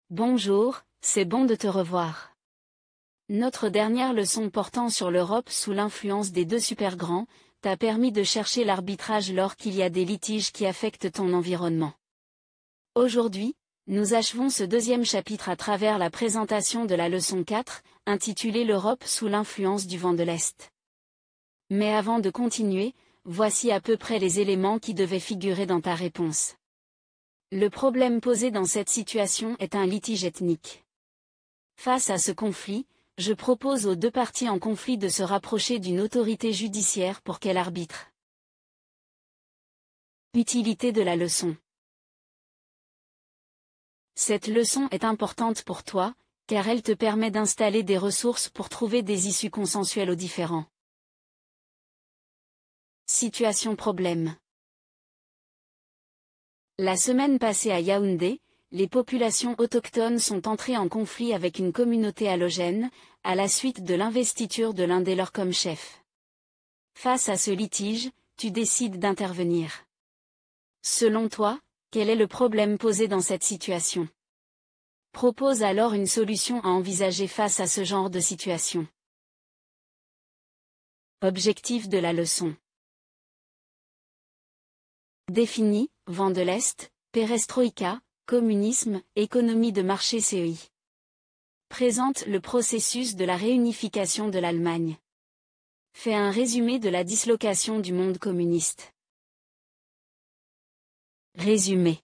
Bonjour, c'est bon de te revoir. Notre dernière leçon portant sur l'Europe sous l'influence des deux super-grands, t'a permis de chercher l'arbitrage lorsqu'il y a des litiges qui affectent ton environnement. Aujourd'hui, nous achevons ce deuxième chapitre à travers la présentation de la leçon 4, intitulée L'Europe sous l'influence du vent de l'Est. Mais avant de continuer, voici à peu près les éléments qui devaient figurer dans ta réponse. Le problème posé dans cette situation est un litige ethnique. Face à ce conflit, je propose aux deux parties en conflit de se rapprocher d'une autorité judiciaire pour qu'elle arbitre. Utilité de la leçon. Cette leçon est importante pour toi, car elle te permet d'installer des ressources pour trouver des issues consensuelles aux différends. Situation problème. La semaine passée à Yaoundé, les populations autochtones sont entrées en conflit avec une communauté allogène, à la suite de l'investiture de l'un des leurs comme chef. Face à ce litige, tu décides d'intervenir. Selon toi, quel est le problème posé dans cette situation? Propose alors une solution à envisager face à ce genre de situation. Objectif de la leçon. Défini, vent de l'Est, perestroïka, communisme, économie de marché CEI. Présente le processus de la réunification de l'Allemagne. Fait un résumé de la dislocation du monde communiste. Résumé.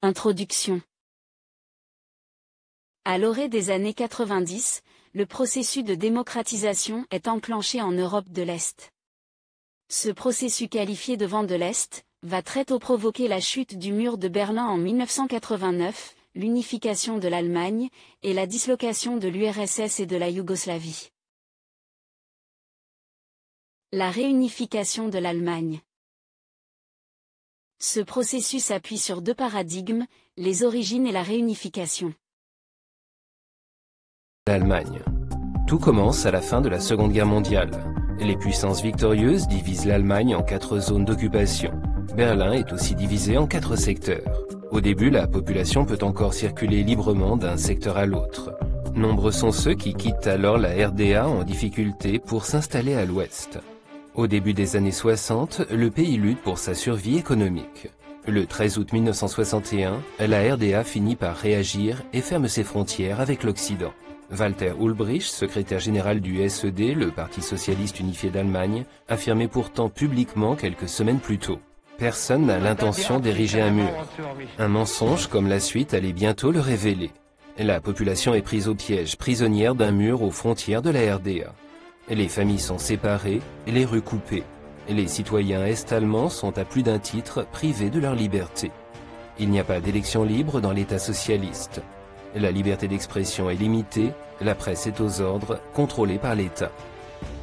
Introduction. À l'orée des années 90, le processus de démocratisation est enclenché en Europe de l'Est. Ce processus qualifié de vent de l'Est, va très tôt provoquer la chute du mur de Berlin en 1989, l'unification de l'Allemagne, et la dislocation de l'URSS et de la Yougoslavie. La réunification de l'Allemagne. Ce processus appuie sur deux paradigmes, les origines et la réunification. L'Allemagne. Tout commence à la fin de la Seconde Guerre mondiale. Les puissances victorieuses divisent l'Allemagne en 4 zones d'occupation. Berlin est aussi divisé en 4 secteurs. Au début, la population peut encore circuler librement d'un secteur à l'autre. Nombreux sont ceux qui quittent alors la RDA en difficulté pour s'installer à l'ouest. Au début des années 60, le pays lutte pour sa survie économique. Le 13 août 1961, la RDA finit par réagir et ferme ses frontières avec l'Occident. Walter Ulbricht, secrétaire général du SED, le Parti socialiste unifié d'Allemagne, affirmait pourtant publiquement quelques semaines plus tôt. Personne n'a l'intention d'ériger un mur. Un mensonge comme la suite allait bientôt le révéler. La population est prise au piège, prisonnière d'un mur aux frontières de la RDA. Les familles sont séparées et les rues coupées. Les citoyens est-allemands sont à plus d'un titre privés de leur liberté. Il n'y a pas d'élection libre dans l'État socialiste. La liberté d'expression est limitée, la presse est aux ordres, contrôlée par l'État.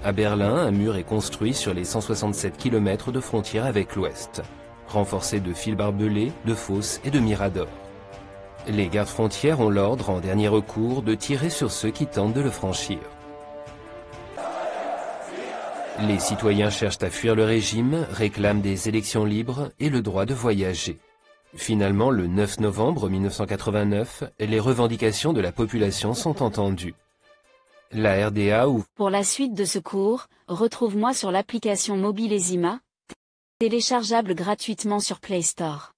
À Berlin, un mur est construit sur les 167 km de frontière avec l'Ouest, renforcé de fils barbelés, de fosses et de miradors. Les gardes frontières ont l'ordre, en dernier recours, de tirer sur ceux qui tentent de le franchir. Les citoyens cherchent à fuir le régime, réclament des élections libres et le droit de voyager. Finalement, le 9 novembre 1989, les revendications de la population sont entendues. La RDA ouvre. Pour la suite de ce cours, retrouve-moi sur l'application mobile Ezima, téléchargeable gratuitement sur Play Store.